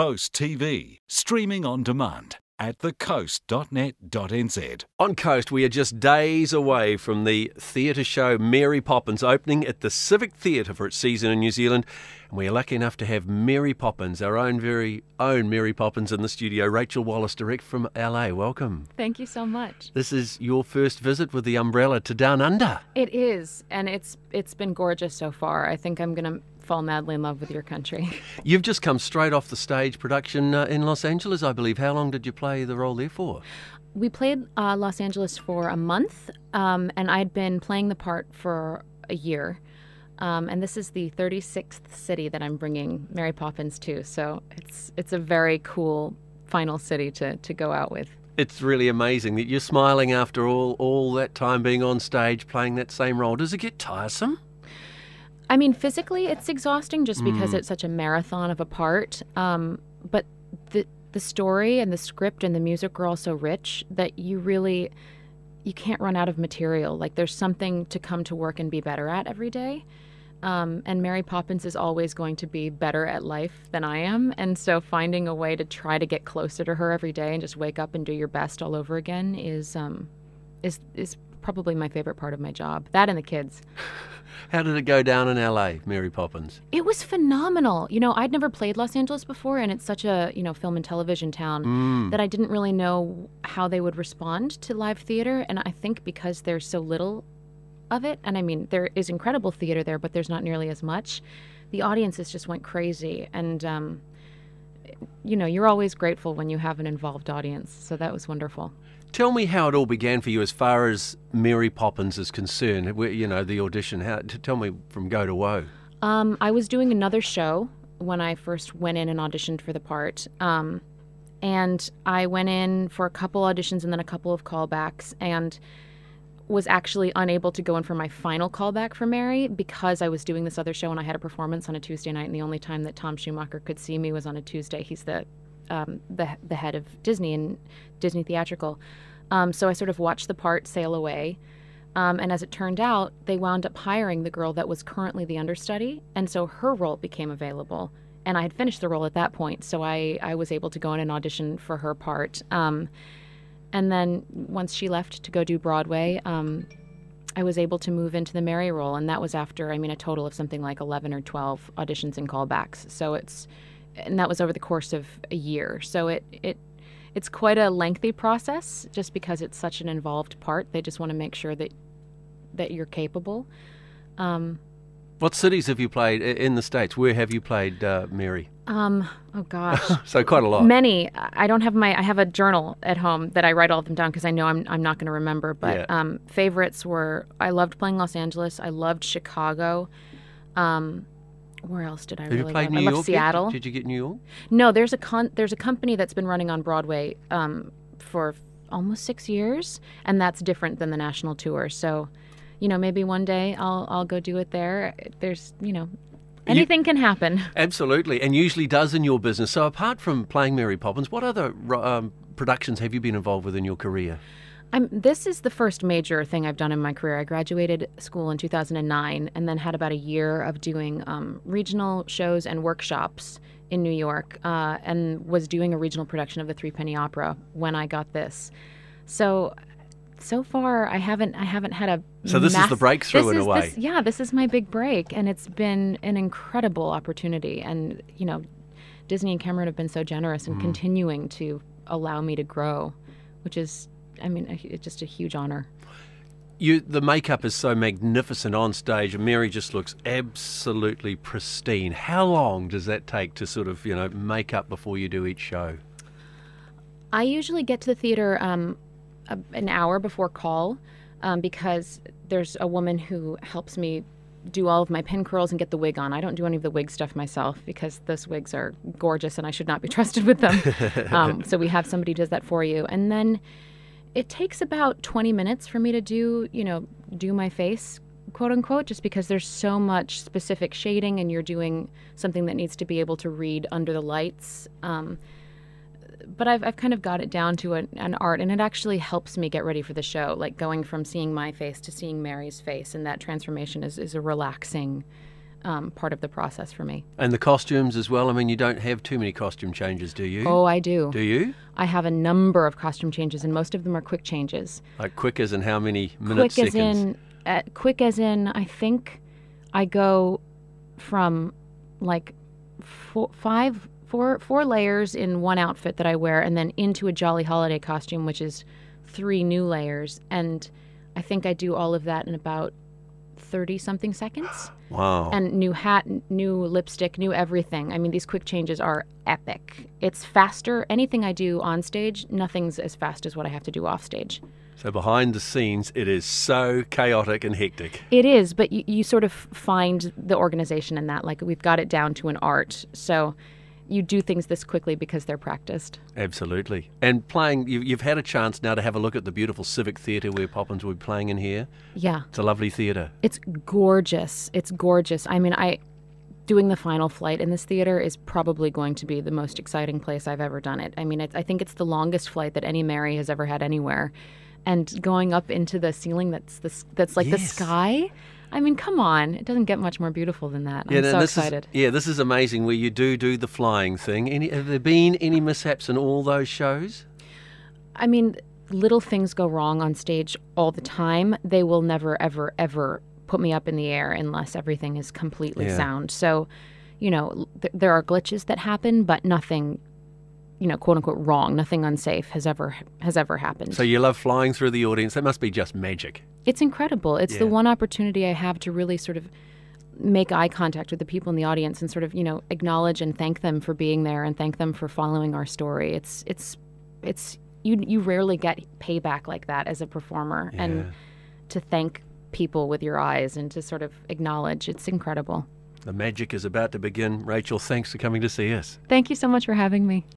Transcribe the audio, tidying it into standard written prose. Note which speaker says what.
Speaker 1: Coast TV, streaming on demand at thecoast.net.nz.
Speaker 2: On Coast, we are just days away from the theatre show Mary Poppins opening at the Civic Theatre for its season in New Zealand. And we are lucky enough to have Mary Poppins, our own very own Mary Poppins, in the studio. Rachel Wallace, direct from LA. Welcome.
Speaker 3: Thank you so much.
Speaker 2: This is your first visit with the umbrella to Down Under.
Speaker 3: It is, and it's been gorgeous so far. I think I'm going to fall madly in love with your country.
Speaker 2: You've just come straight off the stage production in Los Angeles, I believe. How long did you play the role there for?
Speaker 3: We played Los Angeles for a month, and I'd been playing the part for a year. And this is the 36th city that I'm bringing Mary Poppins to, so it's a very cool final city to go out with.
Speaker 2: It's really amazing that you're smiling after all that time being on stage, playing that same role. Does it get tiresome?
Speaker 3: I mean, physically it's exhausting just because it's such a marathon of a part, but the story and the script and the music are all so rich that you can't run out of material. Like, there's something to come to work and be better at every day. And Mary Poppins is always going to be better at life than I am. And so finding a way to try to get closer to her every day and just wake up and do your best all over again is probably my favorite part of my job. That and the kids.
Speaker 2: How did it go down in LA, Mary Poppins?
Speaker 3: It was phenomenal. You know, I'd never played Los Angeles before, and it's such a, film and television town that I didn't really know how they would respond to live theater. And I think because there's so little of it, and I mean, there is incredible theater there, but there's not nearly as much, the audiences just went crazy. And, you're always grateful when you have an involved audience. So that was wonderful.
Speaker 2: Tell me how it all began for you as far as Mary Poppins is concerned, the audition. Tell me from go to woe.
Speaker 3: I was doing another show when I first went in and auditioned for the part. And I went in for a couple auditions and then a couple of callbacks, and was actually unable to go in for my final callback for Mary because I was doing this other show and I had a performance on a Tuesday night, and the only time that Tom Schumacher could see me was on a Tuesday. He's the head of Disney and Disney Theatrical. So I sort of watched the part sail away. And as it turned out, they wound up hiring the girl that was currently the understudy. And so her role became available. And I had finished the role at that point. So I was able to go in and audition for her part. And then once she left to go do Broadway, I was able to move into the Mary role. And that was after, a total of something like 11 or 12 auditions and callbacks. And that was over the course of a year. So it's quite a lengthy process just because it's such an involved part. They just want to make sure that you're capable.
Speaker 2: What cities have you played in the States? Where have you played Mary?
Speaker 3: Oh gosh.
Speaker 2: So quite a lot.
Speaker 3: Many. I have a journal at home that I write all of them down because I know I'm not going to remember. But
Speaker 2: yeah.
Speaker 3: Favorites were, I loved playing Los Angeles. I loved Chicago. Where else did I
Speaker 2: Have you
Speaker 3: really
Speaker 2: played
Speaker 3: love?
Speaker 2: New
Speaker 3: I
Speaker 2: York
Speaker 3: loved Seattle.
Speaker 2: Yet? Did you get New York?
Speaker 3: No, there's a company that's been running on Broadway for almost 6 years, and that's different than the national tour. So, maybe one day I'll go do it there. There's, anything can happen.
Speaker 2: Absolutely, and usually does in your business. So apart from playing Mary Poppins, what other productions have you been involved with in your career?
Speaker 3: This is the first major thing I've done in my career. I graduated school in 2009 and then had about a year of doing regional shows and workshops in New York, and was doing a regional production of the Threepenny Opera when I got this. So far I haven't had a.
Speaker 2: So this is the breakthrough in a way.
Speaker 3: This is my big break, and it's been an incredible opportunity. And Disney and Cameron have been so generous in continuing to allow me to grow, which is. It's just a huge honor.
Speaker 2: The makeup is so magnificent on stage, and Mary just looks absolutely pristine. How long does that take to sort of, make up before you do each show?
Speaker 3: I usually get to the theater an hour before call because there's a woman who helps me do all of my pin curls and get the wig on. I don't do any of the wig stuff myself because those wigs are gorgeous and I should not be trusted with them. So we have somebody who does that for you. And then it takes about 20 minutes for me to do my face, quote unquote, just because there's so much specific shading and you're doing something that needs to be able to read under the lights. But I've kind of got it down to an art, and it actually helps me get ready for the show, like going from seeing my face to seeing Mary's face, and that transformation is a relaxing part of the process for me.
Speaker 2: And the costumes as well. I mean, you don't have too many costume changes, do you?
Speaker 3: Oh, I do.
Speaker 2: Do you?
Speaker 3: I have a number of costume changes, and most of them are quick changes.
Speaker 2: Like quick as in how many minutes, seconds?
Speaker 3: Quick as in, I think I go from like four layers in one outfit that I wear, and then into a Jolly Holiday costume, which is 3 new layers. And I think I do all of that in about 30-something seconds.
Speaker 2: Wow.
Speaker 3: And new hat, new lipstick, new everything. I mean, these quick changes are epic. It's faster. Anything I do on stage, nothing's as fast as what I have to do off stage.
Speaker 2: So behind the scenes, it is so chaotic and hectic.
Speaker 3: It is, but you sort of find the organization in that. Like, we've got it down to an art. So you do things this quickly because they're practiced.
Speaker 2: Absolutely. And playing, you've had a chance now to have a look at the beautiful Civic Theatre where Poppins will be playing in here.
Speaker 3: Yeah.
Speaker 2: It's a lovely theatre.
Speaker 3: It's gorgeous. It's gorgeous. I mean, doing the final flight in this theater is probably going to be the most exciting place I've ever done it. I mean, I think it's the longest flight that any Mary has ever had anywhere. And going up into the ceiling that's like the sky. I mean, come on. It doesn't get much more beautiful than that. I'm so excited.
Speaker 2: This is amazing where you do the flying thing. Have there been any mishaps in all those shows?
Speaker 3: I mean, little things go wrong on stage all the time. They will never, ever, ever put me up in the air unless everything is completely sound. So, there are glitches that happen, but nothing, quote unquote wrong, nothing unsafe has ever happened.
Speaker 2: So you love flying through the audience. That must be just magic.
Speaker 3: It's incredible. It's the one opportunity I have to really sort of make eye contact with the people in the audience and sort of, acknowledge and thank them for being there and thank them for following our story. It's you rarely get payback like that as a performer, and to thank people with your eyes and to sort of acknowledge, it's incredible.
Speaker 2: The magic is about to begin. Rachel, thanks for coming to see us.
Speaker 3: Thank you so much for having me.